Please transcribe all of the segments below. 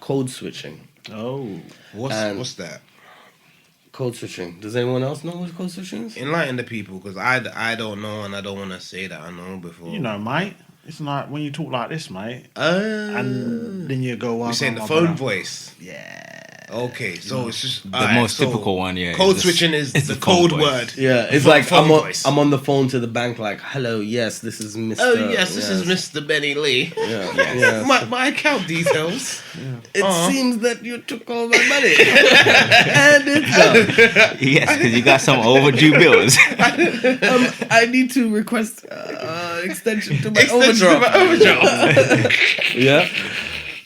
Code switching. Oh, What's that? Code switching. Does anyone else know what code switching is? Enlighten the people, because I don't know, and I don't want to say that I know before. you know, mate. It's like when you talk like this, mate, and then you go. You're saying the phone voice. Yeah. Okay, so it's just The most typical one, yeah. Code is switching is it's the the phone code voice. word. Yeah, it's Phone- like phone voice. I'm on the phone to the bank, like, hello, yes, this is Mr. Oh yes, this is Mr. Benny Lee. Yeah, Yes. yeah. My account details. It seems that you took all my money. And it's gone. Yes, because you got some overdue bills. I need to request extension to my Extension to my overdraft. Yeah.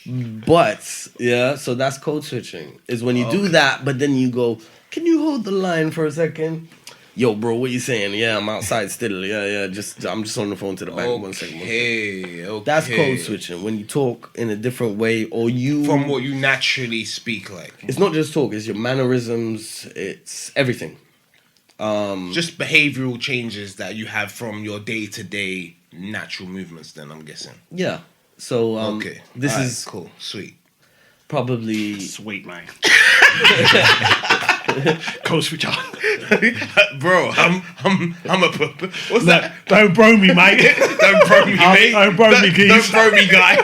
But, yeah, so that's code switching. Is when you do that, but then you go, can you hold the line for a second? Yo, bro, what you saying? Yeah, I'm outside still. Yeah, I'm just on the phone to the bank. 1 second. Okay. That's code switching. When you talk in a different way, or you... From what you naturally speak like. It's not just talk, it's your mannerisms, it's everything. Just behavioral changes that you have from your day-to-day natural movements, then, I'm guessing. Yeah. So, Okay. this Alright, is cool. Sweet. probably... Sweet, man. Code switch on. Bro, I'm a... What's that? Don't bro me, mate. Don't bro me, mate. Don't bro me, geez. Don't bro me, guy.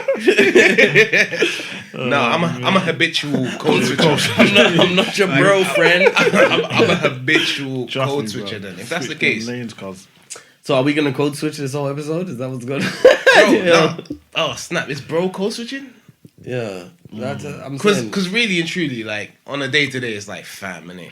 No, I'm a habitual code switcher. I'm not your bro, friend. I'm a habitual Trust code me, switcher bro. then. If that's the Switch cause. them lanes, cuz. So are we going to code switch this whole episode? Is that what's going on? Bro, Yeah. no. Oh, snap. Is bro code switching? Yeah. That's I'm saying... Because really and truly, like, on a day-to-day, it's like fam, innit?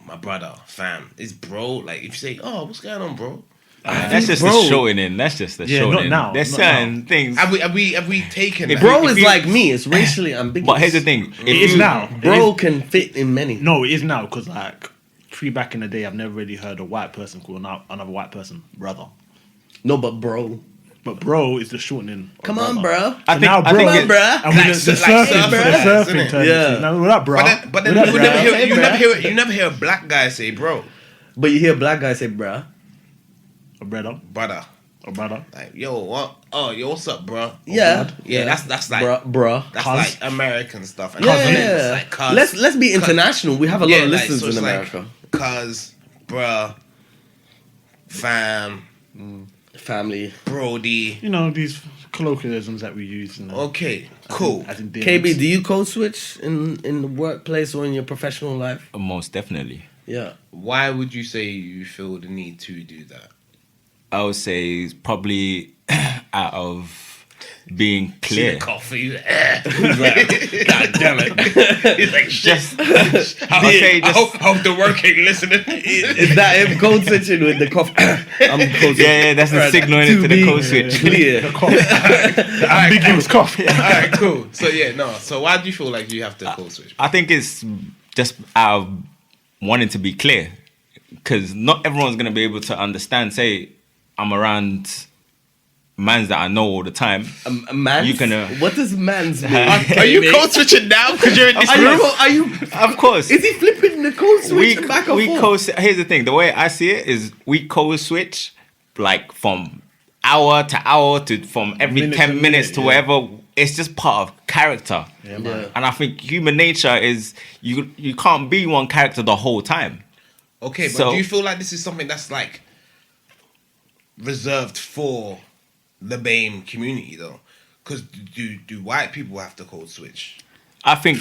My brother, fam. It's bro. Like, if you say, oh, what's going on, bro? That's just Bro. the shortening. That's just the Yeah, shortening. not now, There's not certain things. Have we taken If that? Bro If is you- like me. It's racially ambiguous. But here's the thing. If It is you- now. Bro can fit in many. No, it is now, because, like, back in the day, I've never really heard a white person call another white person brother. No, but bro. But bro is the shortening. of Come on, brother. bro. I And think, now, I bro, think Come on, it- bruh. And with the surfing, surfers, the isn't surfing it? turned Yeah. into, no, what up, bro? But then What up, you bro? never hear Hey, you never hear a black guy say bro. But you hear a black guy say, bruh. A brother. Brother. A brother. Like, yo, what? Oh, yo, what's up, bro? Yeah. Yeah, that's like Bruh. that's Cuz. like American stuff. And Yeah, then yeah. it's like cuz. Let's be international. We have a lot of like, listeners so in it's America. Like, cuz, bruh, fam, Family. brody. You know, these colloquialisms that we use. You know, Okay, cool. As in KB, do you code switch in the workplace or in your professional life? Most definitely. Yeah. Why would you say you feel the need to do that? I would say it's probably out of being clear. Coffee. God damn it. He's like, Just, I hope the work ain't listening. Is that him code switching with the cough? I'm code switching. yeah, that's the signaling into the code switch. Clear. ambiguous cough. Alright, cool. So so why do you feel like you have to code switch? I think it's just out of wanting to be clear, because not everyone's gonna be able to understand. Say, I'm around mans that I know all the time. Mans? You can, What does mans mean? Are you code switching now? Because you're in this room. Are you? Of course. Is he flipping the code switch back and forth? Here's the thing. The way I see it is we code switch like from hour to hour to from every Minute 10 to minutes minute, to yeah. whatever. It's just part of character. Yeah, man. And I think human nature is you can't be one character the whole time. Okay, but So- do you feel like this is something that's like reserved for the BAME community though? Because do white people have to code switch? I think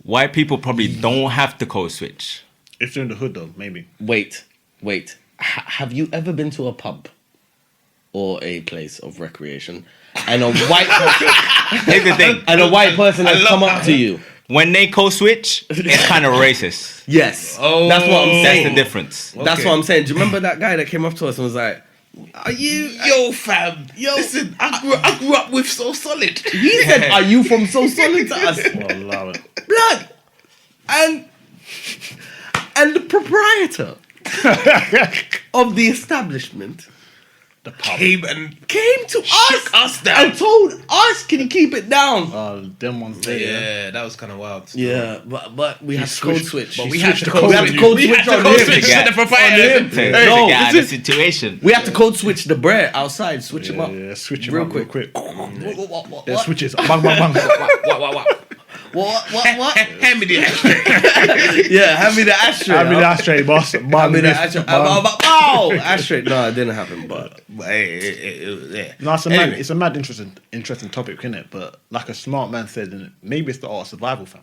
white people probably don't have to code switch. If they're in the hood, though, maybe. Wait. Have you ever been to a pub or a place of recreation and a white person, Here's the thing. and a white person has come up to you? When they code switch, it's kind of racist. Yes. Oh. That's what I'm That's saying. the difference. That's what I'm saying. Do you remember that guy that came up to us and was like, "Are you?" Yo, fam. Yo. Listen, I grew up with So Solid. He said, "Are you from So Solid to us?" Well, allow it. Blood. And the proprietor of the establishment Came and came to shook us down. and told us, "Can you keep it down?" Them ones there. Yeah, that was kind of wild. Yeah, but we had to code switch. But He we had switched to the code code We had to switch. code We had switch to on code him. switch to Yeah. the proprietor. To No, get out of this the situation. We had to code switch the bread outside. Switch him up. Yeah, switch him real up quick. real quick. What? There's switches. Bang, bang, bang. What? Hand me the ashtray. Yeah, hand me the ashtray. Hand me the ashtray, boss. Hand me the ashtray. Oh, ashtray. No, it didn't happen, but Yeah. No, it's a Anyway. mad, it's a mad interesting topic, isn't it? But like a smart man said, innit, maybe it's the art of survival, fam.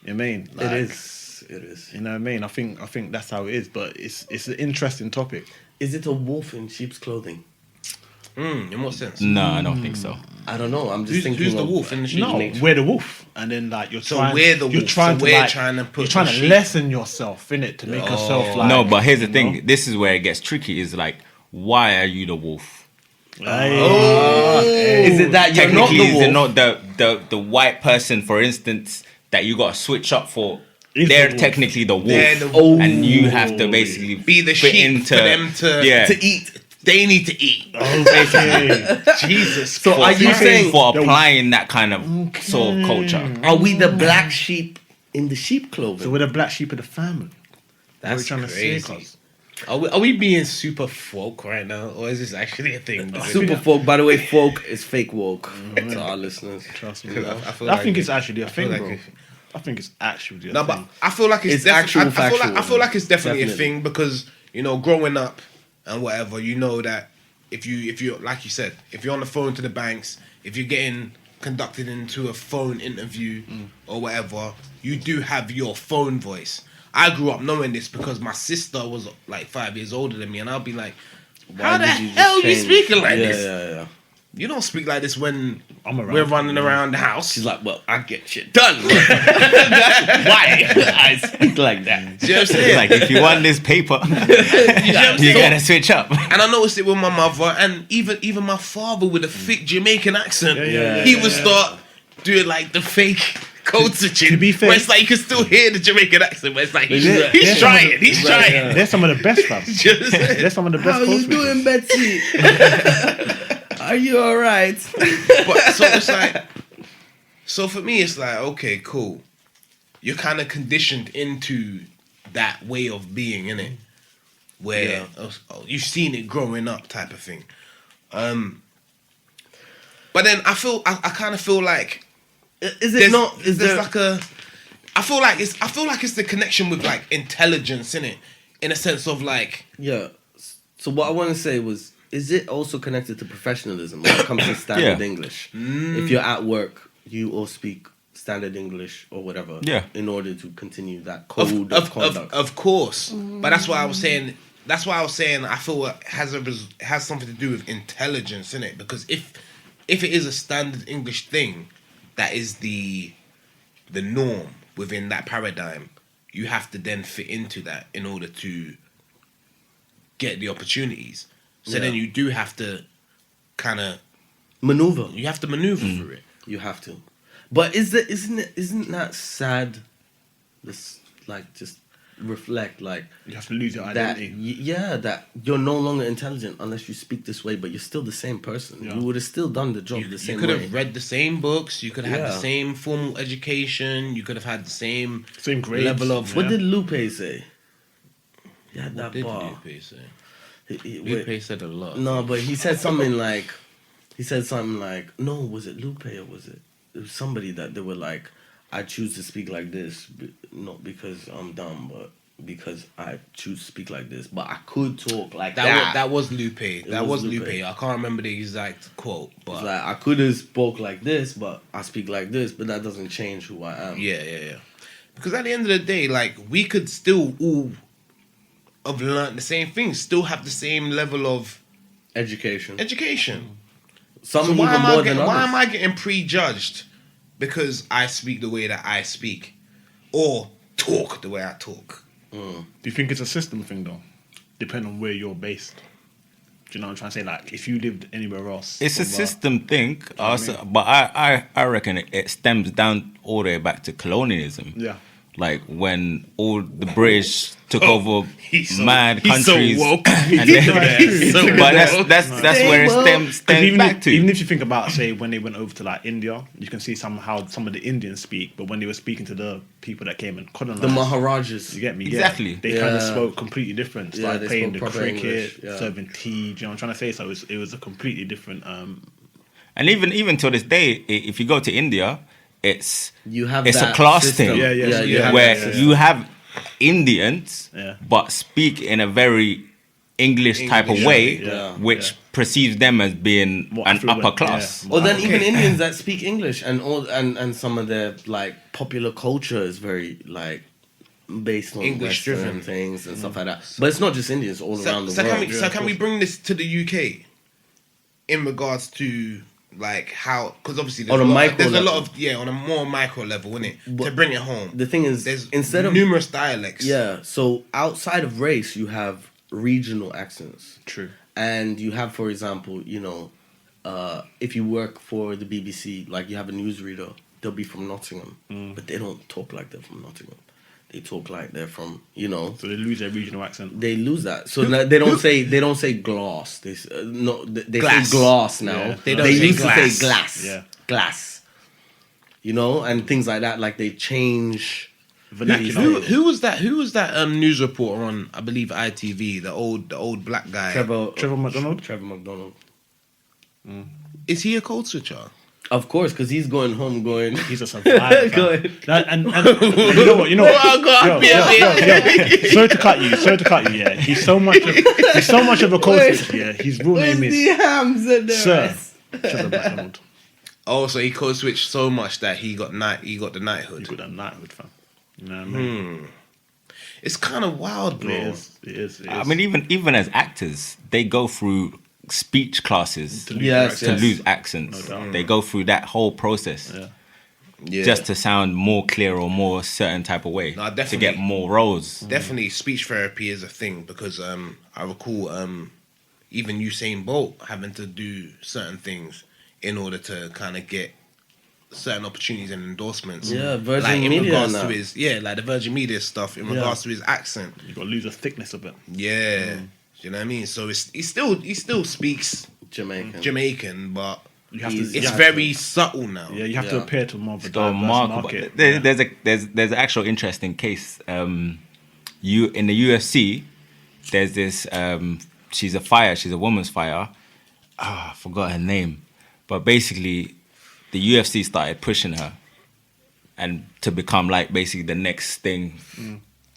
You know what I mean? Like, it is. It is. You know what I mean? I think that's how it is. But it's an interesting topic. Is it a wolf in sheep's clothing? In what sense? No, I don't think so. I don't know. I'm just thinking. Who's the of- wolf in the sheep? No, nature. we're the wolf, and then like you're So trying. we're the You're wolf, trying so to we're like, trying to put You're the trying to sheep- lessen yourself in it to make yourself like. No, but here's the you thing. know? This is where it gets tricky. Is like, why are you the wolf? Is it that you're not Technically, the is it wolf? not the white person, for instance, that you got to switch up for? Is They're the wolf. technically the wolf, They're the wolf. and you have to basically Be the fit sheep into for them to yeah. to eat. They need to eat. Okay. Jesus. So for, are you saying? for applying that kind of sort of culture? Are we the black sheep in the sheep clothing? So we're the black sheep of the family. That's what are you trying crazy. to say, cuz? Are we being super folk right now, or is this actually a thing? Super folk. By the way, folk is fake woke to our listeners. Trust me. Because I, feel like think it- it's actually a I feel thing, like bro. it- I think it's actually a No, thing. but I feel like It's defi- actual I feel factual. like it's definitely a Definitely. thing because growing up and whatever, you know that if you like you said, if you're on the phone to the banks, if you're getting conducted into a phone interview or whatever, you do have your phone voice. I grew up knowing this because my sister was like 5 years older than me, and I'll be like, "How the did you just hell you change? speaking like Yeah, this? yeah. You don't speak like this when I'm around. we're running around the house." She's like, well, I get shit done. That's why I speak like that. Do you know what I'm saying? Like, if you want this paper, you gotta switch up. And I noticed it with my mother, and even my father with a thick Jamaican accent. yeah, He would start doing like the fake code switching. To be fair- where it's like you can still hear the Jamaican accent, but it's like he's Yeah, trying. He's trying. They're some of the best, fam. Just- They're some of the best. How you code switchers. doing, Betsy? Are you all right? but so it's like, so for me, it's like, okay, cool. You're kind of conditioned into that way of being, innit? Where you've seen it growing up, type of thing. But then I kind of feel like Is it not? Is there's there like a? I feel like it's the connection with like intelligence, innit? In a sense of like, Yeah. So what I want to say was, is it also connected to professionalism when it comes to standard Yeah. English? If you're at work, you all speak standard English or whatever. Yeah. In order to continue that code of conduct. of course. But that's why I was saying. That's why I was saying I feel it has something to do with intelligence, innit? Because if it is a standard English thing, that is the norm within that paradigm. You have to then fit into that in order to get the opportunities. So then Yeah. you do have to kind of Maneuver. you have to maneuver through it. You have to. But isn't that sad? This like just reflect like You have to lose your that identity. that you're no longer intelligent unless you speak this way, but you're still the same person. Yeah. You would have still done the job the You same could way. have read the same books. You could have had the Yeah. same formal education. You could have had the same Same grades. level of. What did Lupe say? He had What that did bar. Lupe say? Wait. Lupe said a lot. No, but he said something like, no, was it Lupe or was it somebody that they were like, I choose to speak like this, not because I'm dumb, but because I choose to speak like this. But I could talk like that. That was Lupe. That was was Lupe. Lupe. I can't remember the exact quote, It's but like I could have spoke like this, but I speak like this, but that doesn't change who I am. yeah. Because at the end of the day, like we could still all have learned the same things, still have the same level of Education. education. Some So even why more than why others. am I getting prejudged because I speak the way that I speak, or talk the way I talk? Do you think it's a system thing though? Depending on where you're based. Do you know what I'm trying to say? Like, if you lived anywhere else, It's a from, system thing, also, but I reckon it stems down all the way back to colonialism. Yeah. Like when all the British took over he's so- mad he's so countries, woke. and then, He's so but woke. that's where it stems 'Cause even back if, to. even if you think about, say, when they went over to like India, you can see how some of the Indians speak, but when they were speaking to the people that came and colonized, The Maharajas. you get me? Exactly. Yeah. They kind of Yeah. spoke completely different. Yeah, Started they playing spoke the proper cricket, English, yeah. serving tea. Do you know what I'm trying to say? So it was a completely different. And even till this day, if you go to India, it's You have it's a that class system. thing. Yeah, yeah, so you have where that system. you have Indians, Yeah. but speak in a very English type of English, way, yeah, which yeah. perceives them as being More an affluent, upper class. yeah. Or then Okay. even Indians that speak English and some of their like popular culture is very like based on English Western driven. things and stuff like that. But it's not just Indians, all around the So world. can we bring this to the UK in regards to like how? Because obviously On a micro there's a level. lot of on a more micro level, innit? To But bring it home, The thing is, there's instead of numerous dialects. yeah, so outside of race, you have regional accents. True. And you have, for example, if you work for the BBC, like you have a newsreader, they'll be from Nottingham, but they don't talk like they're from Nottingham. They talk like they're from, So they lose their regional accent. they lose that. So now they don't say glass. They Glass. say glass now. Yeah. They don't They say used to glass. say glass. Yeah. Glass. And things like that. Like they change. Vernacular. Who was that? Who was that news reporter on? I believe ITV. The old black guy. Trevor McDonald. Trevor McDonald. Is he a code switcher? Of course, because he's going home going. He's a survivor. Go fam. ahead. And you know what? Oh, God, Yo. Sorry to cut you. Yeah, he's so much of a coach. Yeah, his real name is hams in Sir Trevor McDonald. Oh, so he code switched so much that he got the knighthood. You got that knighthood, fam. You know what I mean? It's kind of wild, bro. It is. I mean, even as actors, they go through speech classes to Yes, yes. lose accents. No doubt. They go through that whole process Yeah. Yeah. just to sound more clear or more certain type of way No, to definitely. get more roles. Definitely, speech therapy is a thing because I recall even Usain Bolt having to do certain things in order to kind of get certain opportunities and endorsements. Yeah, Virgin like in Media regards and to that. his like the Virgin Media stuff in regards to his accent. You got to lose the thickness of it. Yeah, do you know what I mean? So he still speaks Jamaican, but You have to. it's you have very subtle now. Yeah, you have to Yeah. appear to more of a So diverse market. there's an actual interesting case. You in the UFC, there's this. She's a woman's fighter. I forgot her name, but basically, the UFC started pushing her, and to become like basically the next thing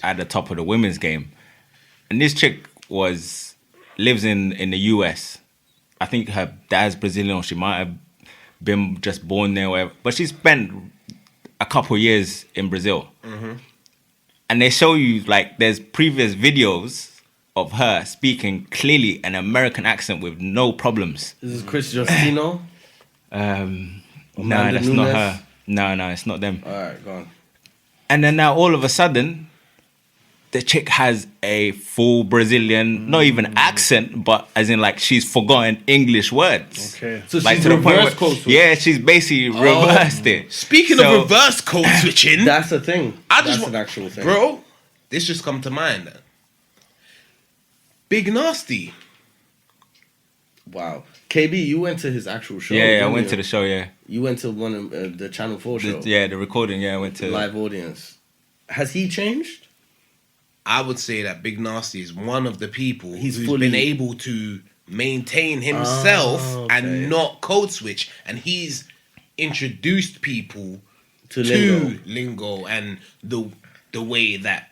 at the top of the women's game. And this chick lives in the US. I think her dad's Brazilian, or she might have been just born there, or whatever. But she spent a couple years in Brazil. And they show you, like, there's previous videos of her speaking clearly an American accent with no problems. This is Chris Justino. No, Amanda that's not Nunes? her. No, it's not them. All right, go on. And then now all of a sudden, the chick has a full Brazilian, not even accent, but as in like she's forgotten English words. Okay. So Like she's to the point reverse where, code switch. yeah, she's basically reversed it. Speaking So- of reverse code switching, That's a thing. I just That's wa- an actual thing, bro, this just come to mind. Big Nasty. Wow. KB, you went to his actual show. Yeah, I didn't went you? to the show. Yeah, You went to one of the Channel 4 show. the recording. Yeah, I went to. Live audience. Has he changed? I would say that Big Nasty is one of the people He's who's fully- been able to maintain himself okay. and not code switch, and he's introduced people To to lingo. lingo and the way that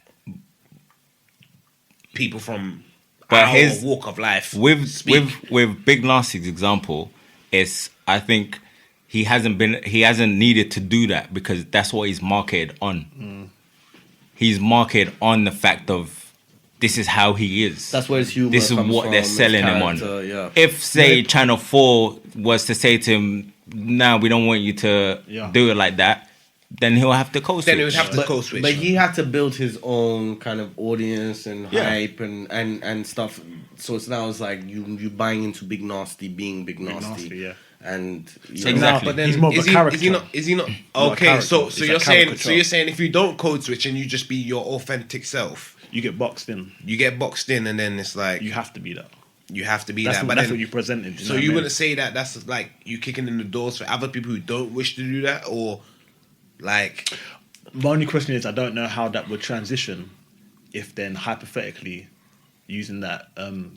people from But our his- walk of life with speak. with Big Nasty's example, is I think he hasn't needed to do that because that's what he's marketed on. He's marketed on the fact of this is how he is. That's where his humor This is comes what from, they're his selling him on. character, yeah. If say Channel 4 was to say to him, "No, we don't want you to Yeah. do it like that," then he'll have to code switch. Then he would have to code switch. But he had to build his own kind of audience and Yeah. hype and stuff. So it's like you buying into Big Nasty being Big Nasty. Nasty, yeah. And you Exactly. know, But then He's more of a is he character. not? Is he not? Not a Okay, character. so He's a you're saying caricature. if you don't code switch and you just be your authentic self, You get boxed in. you get boxed in, and then it's like You have to be that. you have to be That's, that. what, But that's then, what you presented. so you wouldn't say that that's like you kicking in the doors for other people who don't wish to do that, or like My only question is, I don't know how that would transition if then hypothetically, using that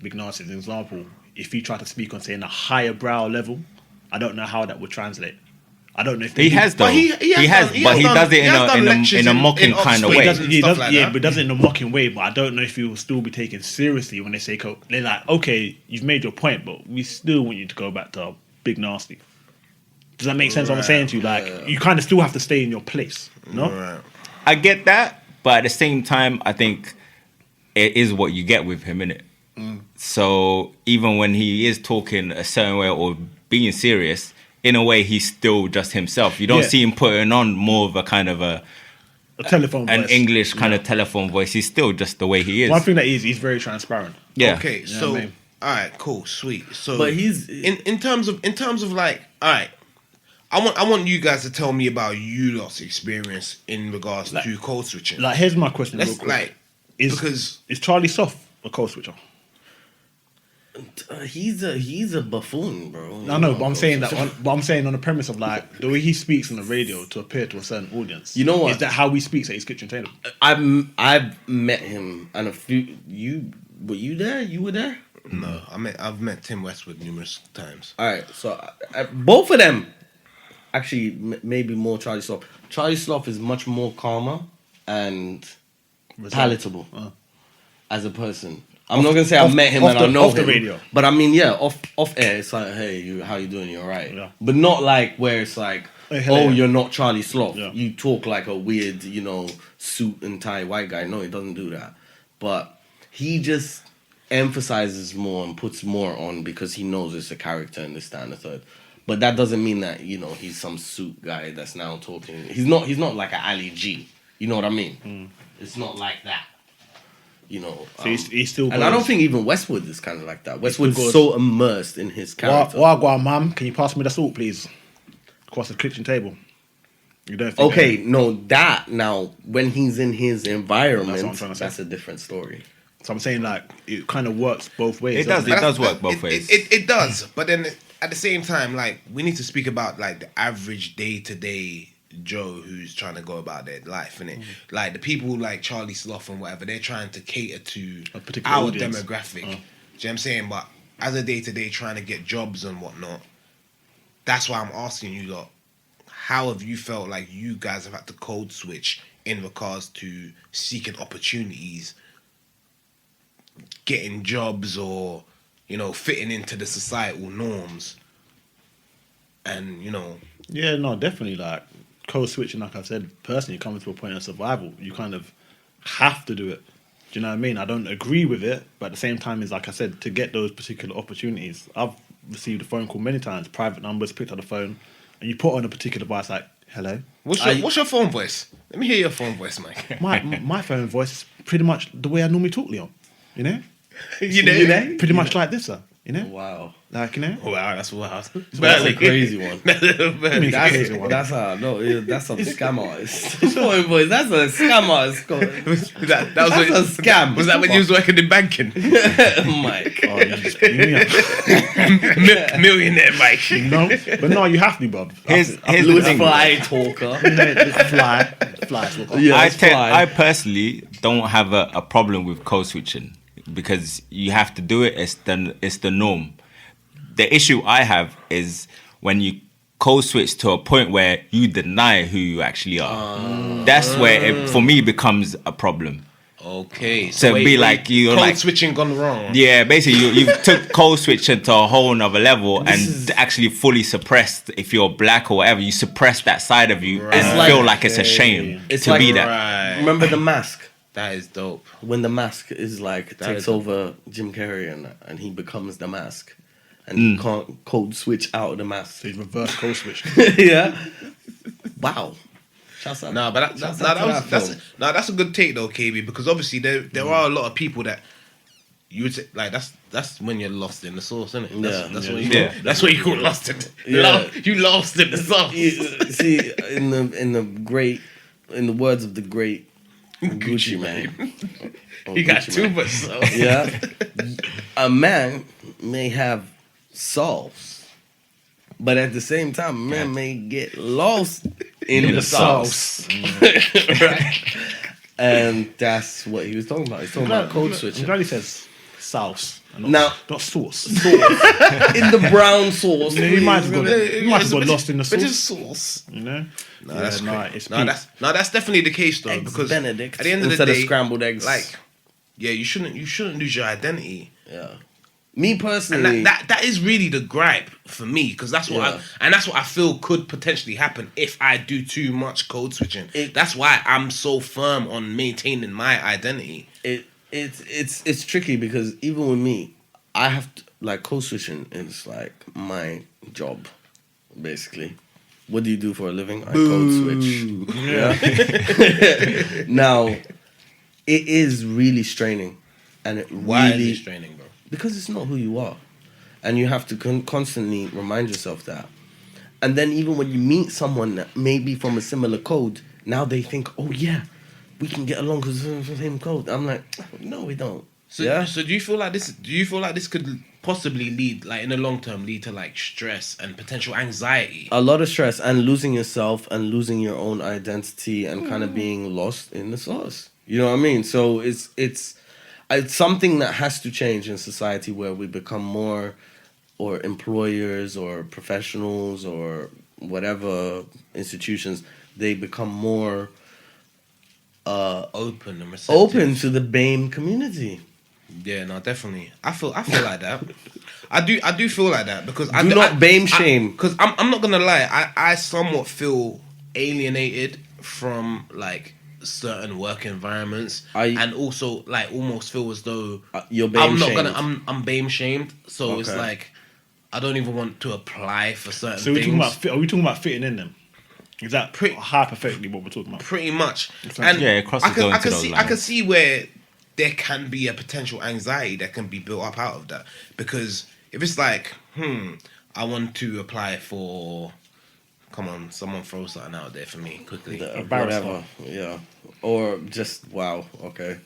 Big Nasty as an example, if you try to speak on, say, in a higher brow level, I don't know how that would translate. I don't know if He has though. But he has done- but he does it he has done in lectures a mocking in kind of Oxford. way. He does- stuff like that. but does it in a mocking way. But I don't know if he will still be taken seriously when they say they're like, okay, you've made your point, but we still want you to go back to Big Nasty. Does that make sense? What I'm saying to you, like, you kind of still have to stay in your place. No, Right. I get that, but at the same time, I think it is what you get with him, innit? So even when he is talking a certain way or being serious, in a way, he's still just himself. You don't Yeah. see him putting on more of a kind of a telephone an voice. English kind of telephone voice. He's still just the way he is. One thing that he's very transparent. Yeah. Okay, Yeah, so man. all right, cool, sweet. So, But he's- in terms of like, all right, I want you guys to tell me about you lot's experience in regards to code switching. Like, here's my question. Let's real quick. like because Is Charlie Soft a code switcher? He's a buffoon, bro. I know, but I'm saying that. But I'm saying on the premise of like the way he speaks on the radio to appeal to a certain audience. You know what? Is that how he speaks at his kitchen table? I've met him and a few. Were you there? You were there? no, I've met Tim Westwood numerous times. All right, so both of them, actually, maybe more Charlie Sloth. Charlie Sloth is much more calmer and palatable as a person. I'm not gonna say I've met him and I know off the him, radio. but I mean, yeah, off air, it's like, hey, how you doing? You alright? Yeah. But not like where it's like, Hey, hello. oh, you're not Charlie Sloth. Yeah. You talk like a weird, suit and tie white guy. No, he doesn't do that. But he just emphasizes more and puts more on because he knows it's a character and this, that, and the third. But that doesn't mean that he's some suit guy that's now talking. He's not like an Ali G. You know what I mean? It's not like that. So he still. And I don't think even Westwood is kind of like that. Westwood's goes, so immersed in his character. Wagwan, ma'am, can you pass me the salt, please? Across the kitchen table. You don't think Okay, no, that now when he's in his environment, That's what I'm trying to say. that's a different story. So I'm saying like it kind of works both ways. It does. doesn't It does work both ways. It does, but then at the same time, like we need to speak about like the average day-to-day Joe who's trying to go about their life, innit? Like the people like Charlie Sloth and whatever, they're trying to cater to A particular our audience. demographic. Do you know what I'm saying? But as a day-to-day trying to get jobs and whatnot, that's why I'm asking you lot, how have you felt like you guys have had to code switch in regards to seeking opportunities, getting jobs, or fitting into the societal norms, and Yeah, no, definitely. Like code switching, like I said, personally, coming to a point of survival, you kind of have to do it. Do you know what I mean? I don't agree with it, but at the same time, is like I said, to get those particular opportunities. I've received a phone call many times, private numbers, picked up the phone, and you put on a particular device like, "Hello." What's your phone voice? Let me hear your phone voice, Mike. My phone voice is pretty much the way I normally talk, Leon. You know, You know? pretty much like this, sir. You know, Wow. like Wow, that's wild. That's a crazy one. Barely. That's crazy one. That's that's a scam artist. Boy, boy, that's a scam artist. that was That's a scam. Was that when you was working in banking? Mike. Oh, you just beat me up. Millionaire Mike. No, but no, you have to, Bob. Here's the Louis thing. Fly talker. fly. Yeah, I it's fly. I personally don't have a problem with code switching because you have to do it. It's the norm. The issue I have is when you code switch to a point where you deny who you actually are. That's where it, for me, becomes a problem. Okay, So it'd be like you're code like switching gone wrong. Yeah, basically you took code switching to a whole nother level and actually fully suppressed. If you're black or whatever, you suppress that side of you and It's like- feel like it's a shame It's to like- be that. Right. Remember The Mask? That is dope. When The Mask is like That takes is- over Jim Carrey and he becomes The Mask. And you can't code switch out of The Mask. So he's reverse code switch. Yeah. Wow. Shouts out. No, but Shouts out to that film. that's a good take though, KB, because obviously there are a lot of people that you would say like that's when you're lost in the sauce, isn't it? That's Yeah. what you Yeah. that's what you call lost in. Yeah. You lost in the sauce. See, in the words of the great Gucci man. Or You got Gucci too Man. much sauce. Yeah. A man may have sauce, but at the same time, a man may get lost in the sauce. right? And that's what he was talking about. He's talking about code I'm switching. glad he says sauce. And Now- not sauce. in the brown sauce. You might have got, you might have got But lost in the But sauce. it's sauce. You know? No, that's it's no, peak. that's definitely the case though. Eggs because Benedict at the end of the instead of day, scrambled eggs. like, yeah, you shouldn't lose your identity. Yeah. Me And personally, that is really the gripe for me, because that's what Yeah. that's what I feel could potentially happen if I do too much code switching. It- That's why I'm so firm on maintaining my identity. it's tricky because even with me, I have to, like, code switching is like my job, basically. What do you do for a living? I code switch. Yeah. Now, it is really straining, and it Why really is this training, bro? because it's not who you are, and you have to constantly remind yourself that. And then even when you meet someone that may be from a similar code, now they think, oh yeah, we can get along because it's the same code. I'm like, no, we don't. So, yeah. so do you feel like this? Do you feel like this could possibly lead, like in the long term, lead to like stress and potential anxiety? A lot of stress and losing yourself and losing your own identity and kind of being lost in the sauce. You know what I mean? So it's something that has to change in society where we become more, or employers or professionals or whatever institutions, they become more Open and receptive. open to the BAME community. Yeah, no, definitely. I feel like that. I do feel like that because I Do not BAME shame. Because I'm not gonna lie, I somewhat feel alienated from like certain work environments, and also like almost feel as though You're BAME I'm not shamed. gonna I'm BAME shamed. So it's Okay. like I don't even want to apply for certain So we're things. talking about are we talking about fitting in them? Is that hypothetically what we're talking about? Pretty much. And yeah, it crosses I into can those see lines. I can see where there can be a potential anxiety that can be built up out of that. Because if it's like, I want to apply for, come on, someone throw something out there for me quickly. Whatever. Yeah. Or just, wow, okay.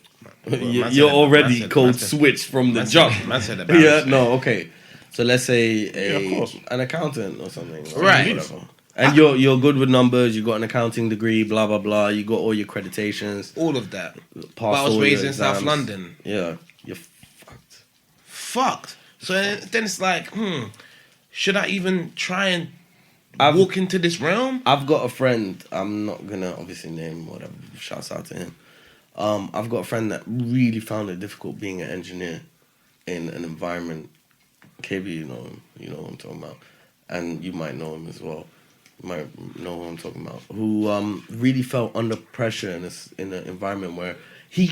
Man You're said- already man code said- switched from the man said- jump. man said Yeah, embarrassing. no, okay. So let's say Yeah, of course. an accountant or something. Right. Whatever. And you're good with numbers, you got an accounting degree, blah, blah, blah. You got all your accreditations. All of that. But Passed I was all raised your in South exams. London. Yeah. You're fucked. Fucked. So then it's like, should I even try and I've- walk into this realm? I've got a friend, I'm not going to obviously name whatever, shouts out to him. I've got a friend that really found it difficult being an engineer in an environment. KB, you know him, you know what I'm talking about. And you might know him as well. You might know who I'm talking about. Who really felt under pressure in an environment where he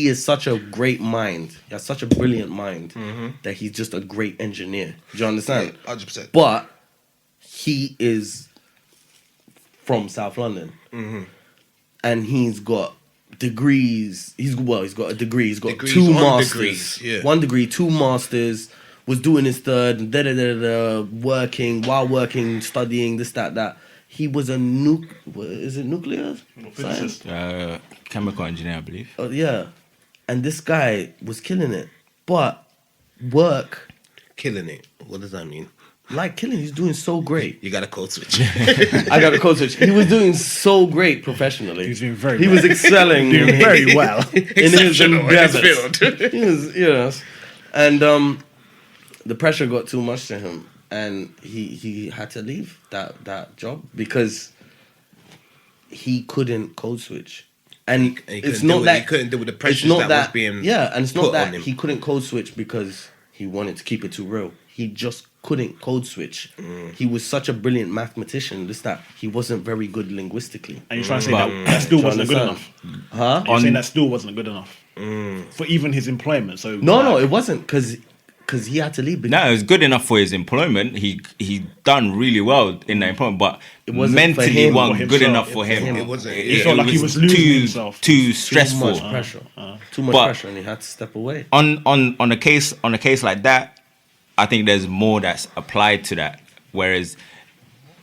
is such a great mind. He has such a brilliant mind that he's just a great engineer. Do you understand? 100%. But he is from South London, and he's got degrees. He's got a degree. He's got Degrees two on masters. degrees, yeah. 1 degree, 2 masters. Was doing his third, working, studying this, that. He was a is it nuclear science? Physicist. Chemical engineer, I believe. Oh yeah, and this guy was killing it, but work. Killing it. What does that mean? Like killing, he's doing so great. You got a code switch. I got a code switch. He was doing so great professionally. He's doing very He well. was excelling Doing very well. in his Exceptional in his endeavors. field. He was, yes, and the pressure got too much to him, and he had to leave that job because he couldn't code switch. And he it's couldn't not deal with- that he couldn't deal with the it's pressures not that was being yeah, and it's not put that on him. he couldn't code switch because he wanted to keep it too real. He just couldn't code switch. He was such a brilliant mathematician. That he wasn't very good linguistically. And you're trying to say But- that still Do you wasn't good understand? enough. Huh? You're saying that still wasn't good enough for even his employment. So No, it wasn't because he had to leave. No, it was good enough for his employment. He done really well in that employment, but It wasn't for mentally him, wasn't for good himself. enough for him. It wasn't. He felt like he was losing himself. Too stressful. Too much pressure. Too much But- pressure, and he had to step away. On a case like that, I think there's more that's applied to that. Whereas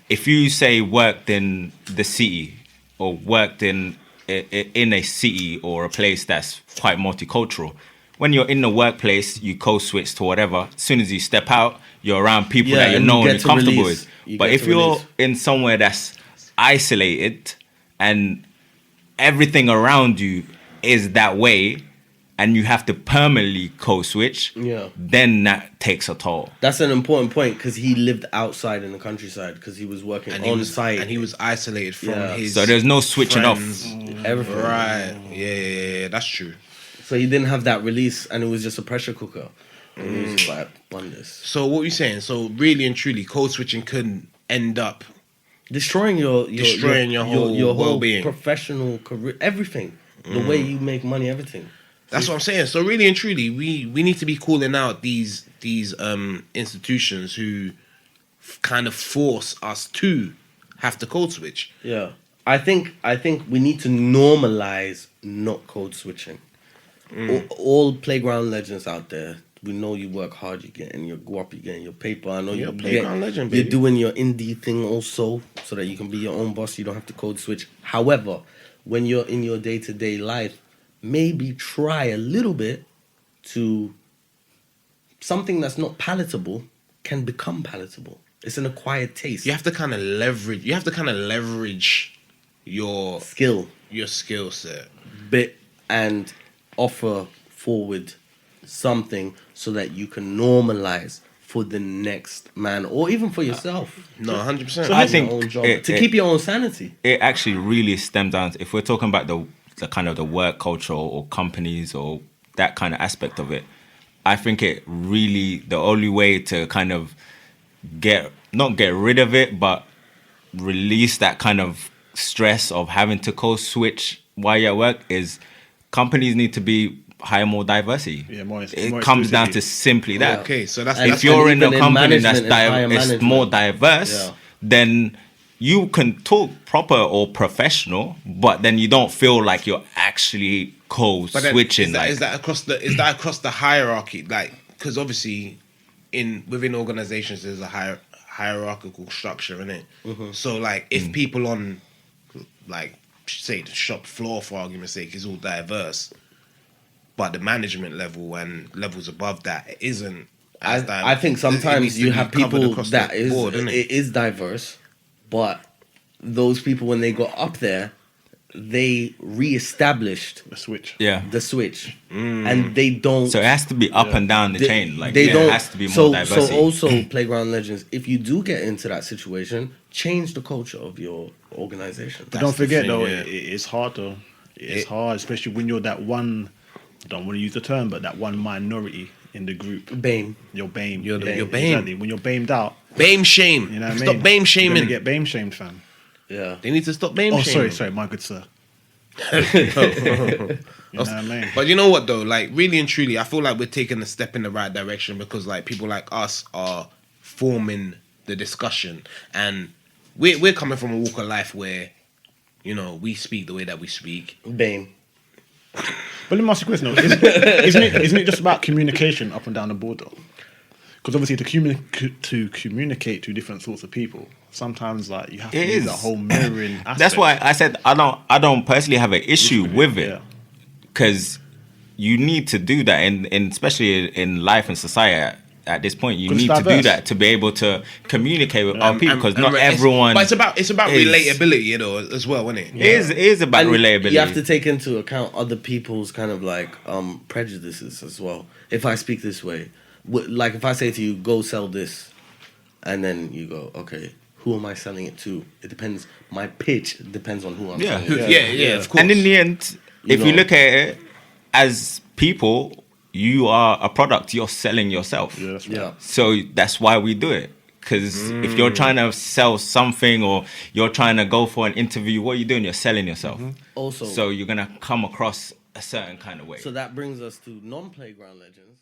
if you say worked in the city or worked in a city or a place that's quite multicultural, when you're in the workplace, you code switch to whatever. As soon as you step out, you're around people Yeah, that you and know you and get you're to comfortable release. with. You But get if to you're release. in somewhere that's isolated and everything around you is that way, and you have to permanently code switch, Yeah. then that takes a toll. That's an important point because he lived outside in the countryside because he was working and on site. and he was isolated from Yeah. his. So there's no switching friends. off. everything. Right. Yeah. That's true. So he didn't have that release, and it was just a pressure cooker. And he was just like, "Run this." So what you saying? So really and truly, code switching could end up Destroying your whole well-being. professional career, everything, the way you make money, everything. That's what I'm saying. So really and truly, we need to be calling out these institutions who kind of force us to have to code switch. Yeah, I think we need to normalize not code switching. All playground legends out there, we know you work hard, you're getting your guap, you're getting your paper. I know You're you're a playground legend, You're baby. doing your indie thing also, so that you can be your own boss. You don't have to code switch. However, when you're in your day-to-day life, maybe try a little bit to something that's not palatable can become palatable. It's an acquired taste. You have to kind of leverage. You have to kind of leverage your skill skill set. bit and offer forward something so that you can normalize for the next man or even for yourself. No, 100%. So I think Your own job, it- to it- keep your own sanity. It actually really stems down to, if we're talking about the kind of the work culture or companies or that kind of aspect of it, I think it really, the only way to kind of not get rid of it, but release that kind of stress of having to code switch while you're at work is companies need to hire more diversity. Yeah, more it comes down to simply that. Okay, so that's And If you're in a even in company that's management, it's higher it's more management. diverse, Yeah. then you can talk proper or professional, but then you don't feel like you're actually code But then switching. is that across the hierarchy? Like, because obviously, within organizations, there's a hierarchical structure in it. So, like, if people on, like, say the shop floor, for argument's sake, is all diverse, but the management level and levels above that isn't. As I think it needs sometimes to you be have covered people across that the is board, innit? it is diverse, but those people when they got up there, they re-established the switch. yeah. the switch, and they don't. So it has to be up and down the chain. Like they don't. it has to be more so diversity. also, playground legends. If you do get into that situation, change the culture of your organization. But don't forget thing, though, yeah. it's hard though. It's hard, especially when you're that one. I don't want to use the term, but that one minority in the group. BAME. You're BAME. You're Yeah, BAME. Exactly. When you're BAMEd out, BAME shame. you know what I mean? Stop BAME You're shaming. gonna get BAME shamed, fam. Yeah. They need to stop BAME Oh, shaming. sorry, my good sir. You know what I mean? But you know what though, like really and truly, I feel like we're taking a step in the right direction because like people like us are forming the discussion, and we're coming from a walk of life where, you know, we speak the way that we speak. BAME. But let me ask you a question though. Isn't it just about communication up and down the board though? Because obviously to communicate to different sorts of people, sometimes like you have to It use is. that whole mirroring aspect. That's why I said I don't personally have an issue with it, Yeah. because you need to do that, and especially in life and society at this point, you 'Cause it's need to do diverse. that to be able to communicate with other people, because not it's- everyone. But it's about is- relatability, you know, as well, isn't it? It is about And relatability. You have to take into account other people's kind of like prejudices as well. If I speak this way, like if I say to you, go sell this, and then you go, okay, who am I selling it to? It depends. My pitch depends on who I'm Yeah. selling it to. Yeah, of course. And in the end, if you know. look at it as people, you are a product. You're selling yourself. Yeah, that's right. Yeah. So that's why we do it. Because if you're trying to sell something or you're trying to go for an interview, what are you doing? You're selling yourself. Also, So you're going to come across a certain kind of way. so that brings us to non-playground legends.